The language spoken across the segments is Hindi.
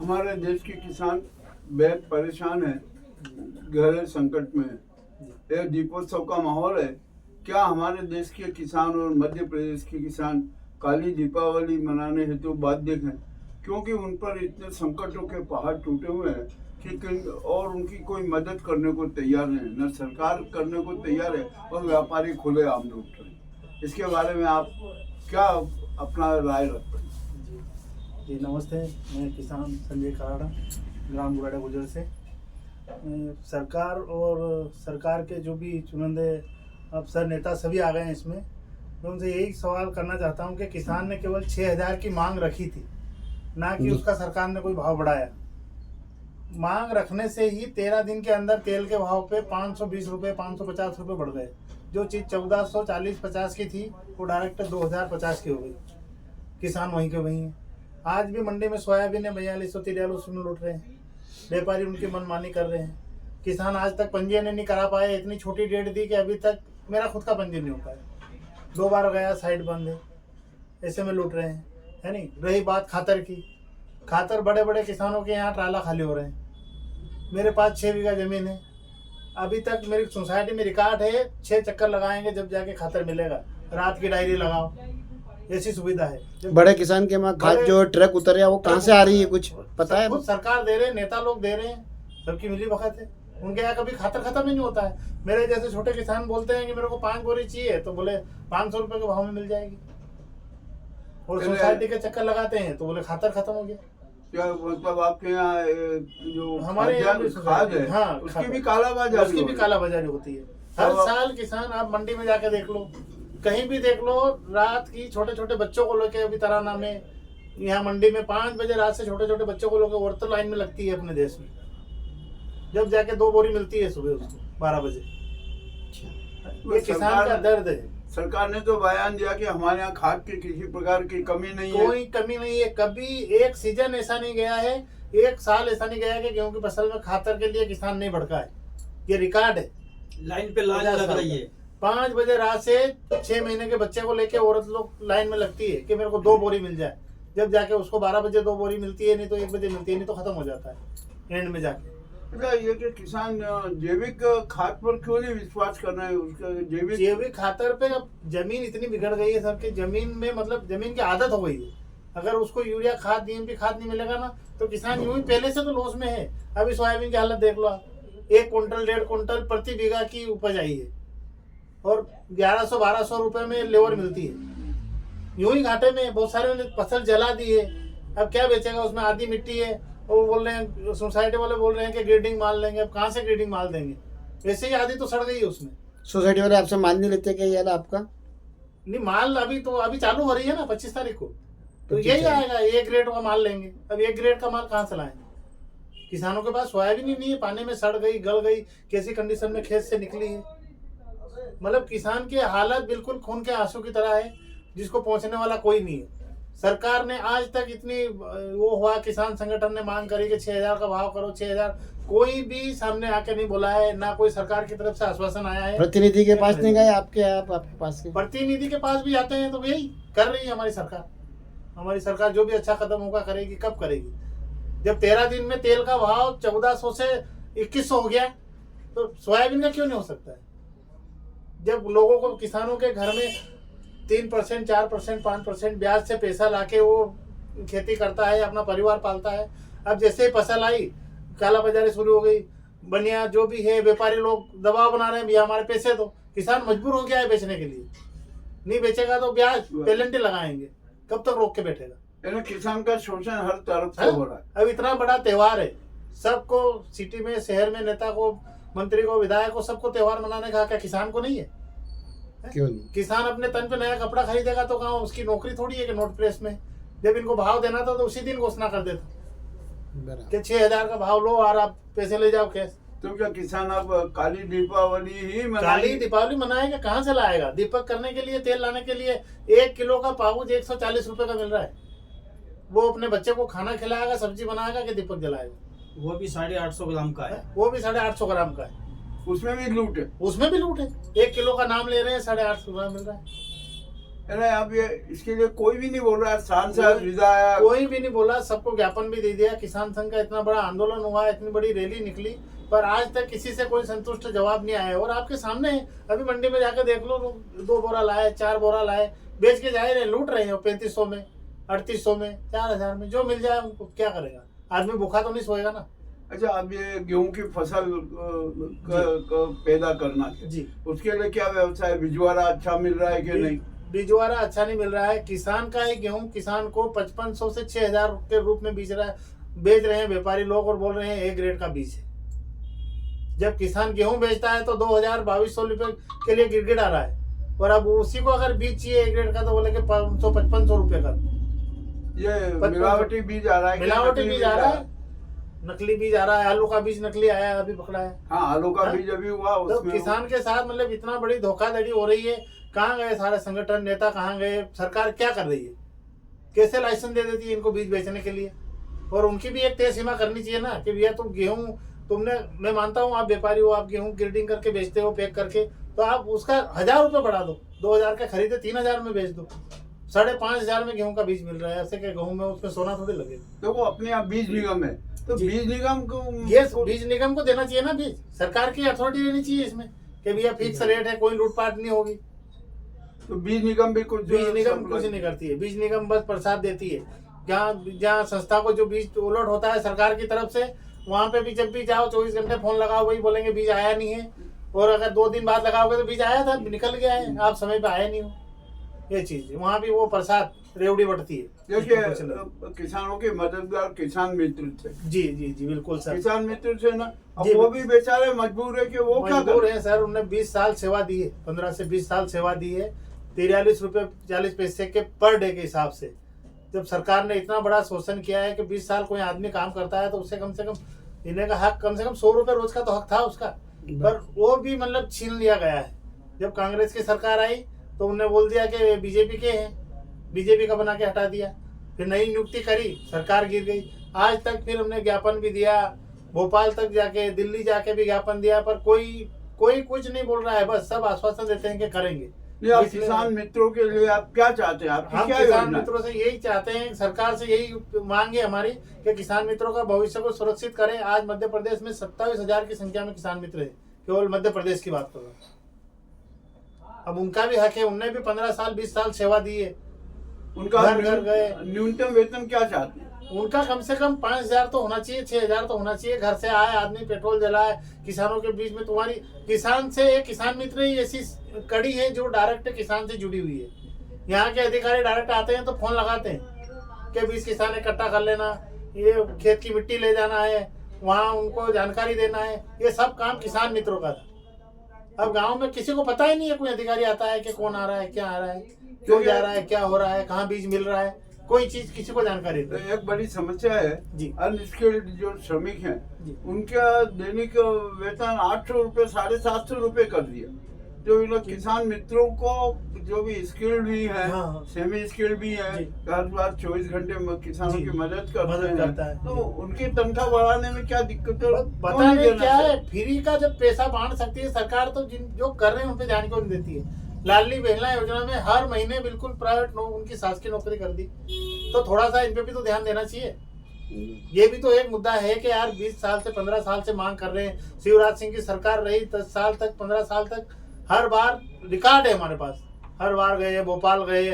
हमारे देश के किसान बेहद परेशान है, गहरे संकट में है। यह दीपोत्सव का माहौल है। क्या हमारे देश के किसान और मध्य प्रदेश के किसान काली दीपावली मनाने हेतु बाध्य हैं, क्योंकि उन पर इतने संकटों के पहाड़ टूटे हुए हैं कि और उनकी कोई मदद करने को तैयार नहीं, न सरकार करने को तैयार है और व्यापारी खुले आम लूट रहे हैं। इसके बारे में आप क्या अपना राय रखते हैं? जी नमस्ते, मैं किसान संजय कराड़ा, ग्राम गुराड़ा गुजर से। सरकार और सरकार के जो भी चुनिंदे अफसर नेता सभी आ गए हैं इसमें। मैं उनसे यही सवाल करना चाहता हूं कि किसान ने केवल 6,000 की मांग रखी थी, ना कि उसका सरकार ने कोई भाव बढ़ाया। मांग रखने से ही 13 दिन के अंदर तेल के भाव पे 520 रुपये 550 रुपये बढ़ गए। जो चीज़ 1440-50 की थी वो डायरेक्ट 2050 की हो गई। किसान वहीं के वहीं है। आज भी मंडी में सोयाबीन है 4243 में लूट रहे हैं, व्यापारी उनकी मनमानी कर रहे हैं। किसान आज तक पंजीयन नहीं करा पाए। इतनी छोटी डेट दी कि अभी तक मेरा खुद का पंजीयन नहीं हो पाया। 2 बार गया, साइड बंद है, ऐसे में लूट रहे हैं, है नहीं। रही बात खातर की, खातर बड़े बड़े किसानों के यहाँ ट्राला खाली हो रहे हैं। मेरे पास 6 बीघा जमीन है, अभी तक मेरी सोसाइटी में रिकॉर्ड है 6 चक्कर लगाएंगे जब जाके खातर मिलेगा। रात की डायरी लगाओ, ऐसी सुविधा है। बड़े किसान के वहाँ खाद जो ट्रक उतर रहा है वो कहाँ से आ रही है, कुछ पता है? खुद सरकार दे रहे हैं, नेता लोग दे रहे हैं, सबकी मिली भगत है। उनके यहाँ कभी खातर खत्म ही नहीं होता है। मेरे जैसे छोटे किसान बोलते हैं कि मेरे को 5 बोरी चाहिए, तो बोले 500 रुपए के भाव में मिल जाएगी। और सोसाइटी के चक्कर लगाते हैं तो बोले खातर खत्म हो गया। क्या मतलब आपके यहाँ जो हमारे यहाँ खाद है, हाँ, उसकी भी कालाबाजारी होती है। हर साल किसान, आप मंडी में जाके देख लो, कहीं भी देख लो, रात की छोटे छोटे बच्चों को लेके, अभी तराना में यहाँ मंडी में 5 बजे रात से छोटे छोटे बच्चों को लेकर औरतें लाइन में लगती है अपने देश में, जब जाके 2 बोरी मिलती है सुबह उसको 12 बजे। ये किसान का दर्द है। सरकार ने तो बयान दिया कि हमारे यहाँ खाद की किसी प्रकार की कमी नहीं है। कोई कमी नहीं है। कभी एक सीजन ऐसा नहीं गया है, एक साल ऐसा नहीं गया है कि गेहूं की फसल में खातर के लिए किसान नहीं भड़का है। ये रिकॉर्ड है। लाइन पे लाइन लग रही है। 5 बजे रात से 6 महीने के बच्चे को लेके औरत लोग लाइन में लगती है कि मेरे को 2 बोरी मिल जाए, जब जाके उसको 12 बजे 2 बोरी मिलती है, नहीं तो 1 बजे मिलती है, नहीं तो खत्म हो जाता है एंड में जाके। ये कि किसान जैविक खाद पर क्यों नहीं विश्वास कर रहे हैं? उसका जैविक खातर पे अब जमीन इतनी बिगड़ गई है सर कि जमीन में, मतलब जमीन की आदत हो गई है। अगर उसको यूरिया खाद, डीएपी खाद नहीं मिलेगा ना, तो किसान यूं ही पहले से तो लॉस में है। अभी सोयाबीन की हालत देख लो आप, 1 क्विंटल 1.5 क्विंटल प्रति बीघा की उपज आई है और 1100-1200 रुपए में लेबर मिलती है। यूं ही घाटे में बहुत सारे ने फसल जला दी है। अब क्या बेचेगा? उसमें आधी मिट्टी है। वो बोल रहे हैं, सोसाइटी वाले बोल रहे हैं कि ग्रेडिंग माल लेंगे। अब कहाँ से ग्रेडिंग माल देंगे? वैसे ही आधी तो सड़ गई है उसमें। सोसाइटी वाले आपसे मान नहीं लेते कि यार आपका नहीं, माल अभी चालू हो रही है ना 25 तारीख को, तो यही आएगा। 1 ग्रेड का माल लेंगे। अब 1 ग्रेड का माल कहाँ से लाएंगे? किसानों के पास सोयाबीन ही नहीं है, पानी में सड़ गई, गल गई, कैसी कंडीशन में खेत से निकली है। मतलब किसान की हालत बिल्कुल खून के आंसू की तरह है, जिसको पहुंचने वाला कोई नहीं है। सरकार ने आज तक इतनी वो हुआ, किसान संगठन ने मांग करी कि 6,000 का भाव करो, 6,000, कोई भी सामने आके नहीं बोला है, ना कोई सरकार की तरफ से आश्वासन आया है। प्रतिनिधि के पास नहीं गए आपके पास के? प्रतिनिधि के पास भी जाते हैं तो यही कर रही है हमारी सरकार। हमारी सरकार जो भी अच्छा कदम होगा करेगी। कब करेगी? जब 13 दिन में तेल का भाव 1400 से 2100 हो गया, तो सोयाबीन का क्यों नहीं हो सकता है? जब लोगों को, किसानों के घर में 3%, 4%, 5% ब्याज से पैसा लाके वो खेती करता है, अपना परिवार पालता है। अब जैसे ही फसल आई, कालाबाजारी शुरू हो गई। बनिया जो भी है, व्यापारी लोग दबाव बना रहे हैं, भैया हमारे पैसे दो। किसान मजबूर हो गया है बेचने के लिए। नहीं बेचेगा तो ब्याज पेनल्टी लगाएंगे। कब तक रोक के बैठेगा? किसान का शोषण हर तरफ से हो रहा है। अब इतना बड़ा त्योहार है, सबको, सिटी में, शहर में, नेता को, मंत्री को, विधायक को, सबको त्योहार मनाने का, क्या किसान को नहीं है? क्यों नहीं? किसान अपने तन पे नया कपड़ा खरीदेगा तो कहाँ? उसकी नौकरी थोड़ी है कि नोट प्रेस में जब इनको भाव देना था तो उसी दिन घोषणा कर देता कि 6,000 का भाव लो और आप पैसे ले जाओ कैश। तो क्या किसान अब काली दीपावली ही काली दीपावली मनाएगा? कहाँ से लाएगा? दीपक करने के लिए, तेल लाने के लिए 1 किलो का पाउच 140 रुपए का मिल रहा है। वो अपने बच्चे को खाना खिलाएगा, सब्जी बनाएगा कि दीपक जलाएगा? वो भी 850 ग्राम का है। वो भी 850 ग्राम का है। उसमें भी लूट है। उसमें भी लूट है। 1 किलो का नाम ले रहे हैं, 850 ग्राम मिल रहा है। अरे अब ये इसके लिए कोई भी नहीं बोल रहा है, सांसद विधायक कोई भी नहीं बोला, सबको ज्ञापन भी दे दिया। किसान संघ का इतना बड़ा आंदोलन हुआ, इतनी बड़ी रैली निकली, पर आज तक किसी से कोई संतुष्ट जवाब नहीं आया। और आपके सामने है, अभी मंडी में जाकर देख लो, 2 बोरा लाए, 4 बोरा लाए, बेच के जा रहे हैं, लूट रहे हैं 3500 में, 3800 में, 4000 में, जो मिल जाए उनको क्या करेगा आदमी, भूखा तो नहीं सोएगा ना। अच्छा, अब ये गेहूं की फसल पैदा करना है जी, उसके लिए क्या व्यवस्था है? भिजवारा अच्छा मिल रहा है कि नहीं? बीजवारा अच्छा नहीं मिल रहा है। किसान का ही गेहूं किसान को 5500 से 6000 के रूप में बेच रहे हैं व्यापारी लोग, और बोल रहे हैं A ग्रेड का बीज है। जब किसान गेहूं बेचता है तो 2200 रुपए के लिए गिड़गिड़ा रहा है, और अब उसी को अगर बीज चाहिए A ग्रेड का तो बोले कि 500-5500 रुपए का। ये मिलावटी बीज आ रहा है, मिलावटी बीज आ रहा है, नकली बीज आ रहा है। आलू का बीज नकली आया है, अभी पकड़ा है। हाँ, आलू का हाँ? बीज अभी हुआ तो उसमें। किसान के साथ मतलब इतना बड़ी धोखाधड़ी हो रही है। कहाँ गए सारे संगठन नेता, कहाँ गए? सरकार क्या कर रही है? कैसे लाइसेंस दे देती है इनको बीज बेचने के लिए? और उनकी भी एक तय सीमा करनी चाहिए ना कि भैया तुम गेहूं, तुमने, मैं मानता हूँ आप व्यापारी हो, आप गेहूं ग्रेडिंग करके बेचते हो पैक करके, तो आप उसका 1000 रुपये बढ़ा दो, 2000 का खरीदे 3000 में बेच दो। 5500 में गेहूं का बीज मिल रहा है, ऐसे के गेहूं में उसमें सोना थोड़ी लगेगा। देखो अपने यहाँ बीज निगम है, तो जी। बीज निगम को ये बीज निगम को देना चाहिए ना बीज, सरकार की अथॉरिटी रहनी चाहिए इसमें कि भैया फिक्स रेट है, कोई लूटपाट नहीं होगी। तो बीज निगम भी कुछ बीज निगम कुछ नहीं करती है, बीज निगम बस प्रसाद देती है। जहाँ संस्था को जो बीज उलट होता है सरकार की तरफ से, वहाँ पे भी जब भी जाओ 24 घंटे फोन लगाओ, वही बोलेंगे बीज आया नहीं है। और अगर 2 दिन बाद लगाओगे तो बीज आया था, निकल गया है, आप समय पे आए नहीं हो। ये चीज है, वहाँ भी वो प्रसाद रेवड़ी बढ़ती है। देखिए, किसानों के मददगार किसान मित्र थे। जी जी जी, बिल्कुल सर। किसान मित्र थे ना, अब जी, वो भी बेचारे मजबूर है कि वो क्या मजबूर करें। है सर, उन्होंने 20 साल सेवा दी है, 15 से 20 साल सेवा दी है, 43 रुपये 40 पैसे के पर डे के हिसाब से। जब सरकार ने इतना बड़ा शोषण किया है कि 20 साल कोई आदमी काम करता है तो उससे कम से कम इन्हें का हक, कम से कम 100 रुपये रोज का तो हक था उसका, पर वो भी मतलब छीन लिया गया है। जब कांग्रेस की सरकार आई तो उन्होंने बोल दिया कि बीजेपी के हैं, बीजेपी का बना के हटा दिया। फिर नई नियुक्ति करी, सरकार गिर गई। आज तक फिर हमने ज्ञापन भी दिया, भोपाल तक जाके, दिल्ली जाके भी ज्ञापन दिया, पर कोई कुछ नहीं बोल रहा है। बस सब आश्वासन देते हैं कि करेंगे। आप किसान मित्रों के लिए आप क्या चाहते हैं? आपकी हम क्या किसान योजना है? मित्रों से यही चाहते हैं, सरकार से यही मांग है हमारी कि किसान मित्रों का भविष्य को सुरक्षित करें। आज मध्य प्रदेश में 27,000 की संख्या में किसान मित्र है, केवल मध्य प्रदेश की बात कर रहा हूँ। अब उनका भी हक है, उनने भी 15 साल 20 साल सेवा दी है। उनका घर गए। न्यूनतम वेतन क्या चाहते हैं? उनका कम से कम 5000 तो होना चाहिए, 6000 तो होना चाहिए। घर से आए आदमी, पेट्रोल जलाए, किसानों के बीच में तुम्हारी किसान से एक किसान मित्र ही ऐसी कड़ी है जो डायरेक्ट किसान से जुड़ी हुई है। यहाँ के अधिकारी डायरेक्ट आते हैं तो फोन लगाते हैं कि बीज किसान इकट्ठा कर लेना, ये खेत की मिट्टी ले जाना है, वहाँ उनको जानकारी देना है। ये सब काम किसान मित्रों का था। अब गांव में किसी को पता ही नहीं है, कोई अधिकारी आता है कि कौन आ रहा है, क्या आ रहा है, क्यों जा रहा है, क्या हो रहा है, कहाँ बीज मिल रहा है, कोई चीज किसी को जानकारी तो नहीं। एक बड़ी समस्या है जी। अनस्किल्ड जो श्रमिक हैं, जी। उनका दैनिक वेतन 800 रुपये 750 रुपये कर दिया। जो इन लोग किसान मित्रों को जो भी स्किल्ड भी है, हाँ। सेमी स्किल्ड भी है, जी। हर बार 24 घंटे किसानों जी। की मदद मदद करता है। तो उनकी तनख्वाह बढ़ाने में क्या दिक्कत है? पता नहीं क्या है, फ्री का जब पैसा बांट सकती है सरकार तो जो कर रहे हैं उन पे ध्यान क्यों नहीं देती है। लाडली बहना योजना में हर महीने बिल्कुल प्राइवेट उनकी शासकीय नौकरी कर दी, तो थोड़ा सा इन पे भी तो ध्यान देना चाहिए। ये भी तो एक मुद्दा है कि यार 20 साल से 15 साल से मांग कर रहे हैं। शिवराज सिंह की सरकार रही 10 साल तक, 15 साल तक, हर बार रिकॉर्ड है हमारे पास, हर बार गए, भोपाल गए,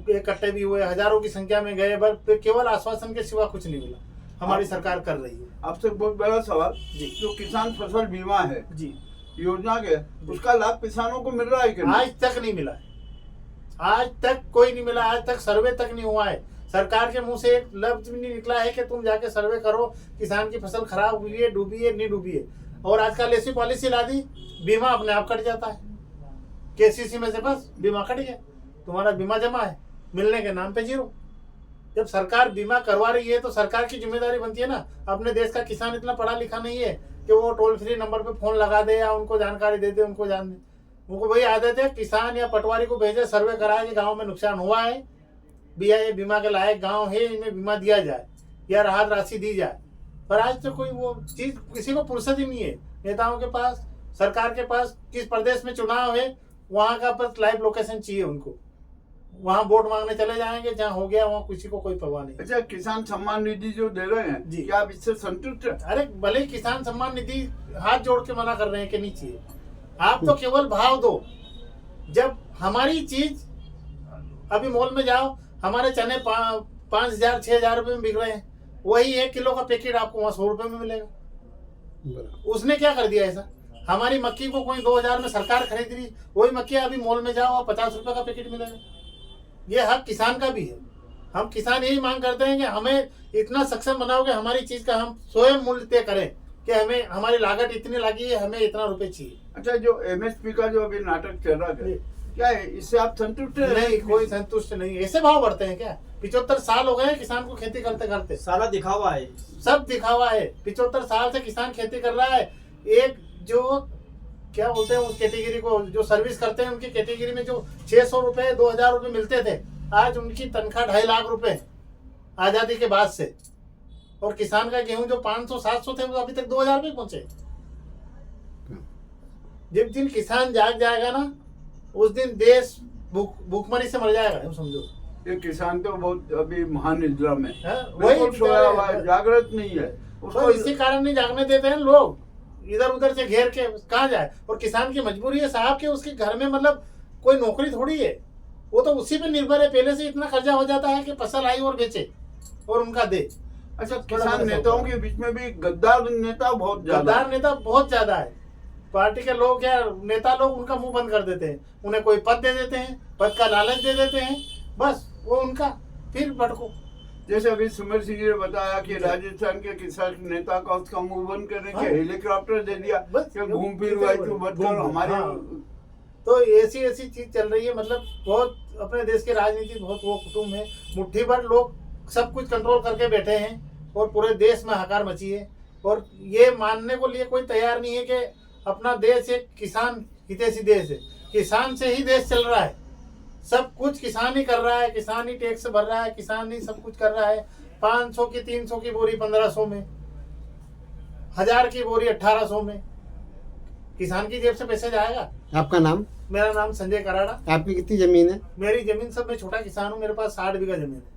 इकट्ठे भी हुए, हजारों की संख्या में गए, पर केवल आश्वासन के सिवा कुछ नहीं मिला। हमारी सरकार कर रही है। आपसे बहुत बड़ा सवाल, जी। जो किसान फसल बीमा है जी, योजना के, उसका लाभ किसानों को मिल रहा है कि नहीं? आज तक नहीं मिला है, आज तक कोई नहीं मिला, आज तक सर्वे तक नहीं हुआ है। सरकार के मुंह से एक लफ्ज भी नहीं निकला है कि तुम जाके सर्वे करो, किसान की फसल खराब हुई है, डूबी है, नहीं डूबी है। और आजकल ऐसी पॉलिसी ला दी, बीमा अपने आप कट जाता है केसीसी में से, बस बीमा कट गया, तुम्हारा बीमा जमा है, मिलने के नाम पे जीरो। जब सरकार बीमा करवा रही है तो सरकार की जिम्मेदारी बनती है ना। अपने देश का किसान इतना पढ़ा लिखा नहीं है कि वो टोल फ्री नंबर पे फोन लगा दे या उनको जानकारी दे दे, उनको जान दे। उनको वही आदत है, किसान या पटवारी को भेजे, सर्वे कराए कि गांव में नुकसान हुआ है, भैया ये बीमा के लायक गांव है, इनमें बीमा दिया जाए या राहत राशि दी जाए। पर आज तो कोई वो चीज किसी को फुर्सत ही नहीं है। नेताओं के पास, सरकार के पास, किस प्रदेश में चुनाव है वहां का बस लाइव लोकेशन चाहिए उनको, वहाँ वोट मांगने चले जाएंगे, जहाँ हो गया वहाँ किसी को कोई परवाह नहीं। अच्छा, किसान सम्मान निधि जो दे रहे हैं, जी। क्या आप इससे संतुष्ट हैं? अरे भले ही किसान सम्मान निधि हाथ जोड़ के मना कर रहे हैं कि नहीं चाहिए, आप तो केवल भाव दो। जब हमारी चीज अभी मॉल में जाओ, हमारे चने 5,000 6,000 रुपए में बिक रहे हैं, वही 1 किलो का पैकेट आपको वहाँ 100 रुपए में मिलेगा। उसने क्या कर दिया ऐसा? हमारी मक्की को कोई 2,000 में सरकार खरीद रही, वही मक्की अभी मॉल में जाओ 50 रुपए का पैकेट मिलेगा। ये हक किसान का भी है। हम किसान यही मांग करते हैं कि हमें इतना सक्षम बनाओ कि हमारी चीज का हम स्वयं मूल्य तय करें कि हमें हमारी लागत इतनी लगी है, हमें इतना रुपए चाहिए। अच्छा, जो एमएसपी का जो अभी नाटक चल रहा है, क्या है, इससे आप संतुष्ट हैं? नहीं, कोई संतुष्ट नहीं है। ऐसे भाव बढ़ते हैं क्या? 75 साल हो गए हैं किसान को खेती करते करते। सारा दिखावा है। सब दिखावा है। 75 साल से किसान खेती कर रहा है। एक जो क्या बोलते हैं उस कैटेगरी को, जो सर्विस करते हैं उनकी कैटेगरी में जो 600 रुपए 2,000 रुपए मिलते थे, आज उनकी तनख्वाह 2.5 लाख रुपए आजादी के बाद से। और किसान का गेहूं जो 500-700 थे वो अभी तक 2,000 रुपए पहुंचे। जिस दिन किसान जाग जाएगा ना, उस दिन देश भूखमरी से मर जाएगा, यूं समझो। ये किसान तो बहुत अभी महानिद्रा में हाँ, बिल्कुल सोया हुआ है, जागृत नहीं है तो उसको। इसी कारण नहीं जागने देते हैं लोग, इधर उधर से घेर के कहाँ जाए। और किसान की मजबूरी है साहब कि उसके घर में मतलब कोई नौकरी थोड़ी है, वो तो उसी पे निर्भर है। पहले से इतना कर्जा हो जाता है कि फसल आई और बेचे और उनका दे। अच्छा, किसान नेताओं के बीच में भी गद्दार नेता बहुत ज्यादा गद्दार नेता बहुत ज्यादा है। पार्टी के लोग या नेता लोग उनका मुंह बंद कर देते हैं, उन्हें कोई पद दे देते हैं, पद का लालच दे देते हैं, बस वो उनका फिर भड़को। जैसे अभी सुमेर सिंह जी ने बताया कि राजस्थान के किसान नेता का उसका मुंह बंद करने के हाँ। हेलीकॉप्टर दे दिया बस कि घूम फिर हुआ तू मत करो हमारे। हाँ। तो ऐसी ऐसी चीज चल रही है। मतलब बहुत अपने देश की राजनीति बहुत वो कुटुंब है, मुट्ठी भर लोग सब कुछ कंट्रोल करके बैठे हैं और पूरे देश में हाहाकार मची है। और ये मानने को लिए कोई तैयार नहीं है कि अपना देश एक किसान हितैषी देश है। किसान से ही देश चल रहा है, सब कुछ किसान ही कर रहा है, किसान ही टैक्स भर रहा है, किसान ही सब कुछ कर रहा है। 500 की 300 की बोरी 1500 में, 1000 की बोरी 1800 में, किसान की जेब से पैसे जाएगा। आपका नाम? मेरा नाम संजय कराड़ा। आपकी कितनी जमीन है? मेरी जमीन सब, मैं छोटा किसान हूँ, मेरे पास 60 बीघा जमीन है।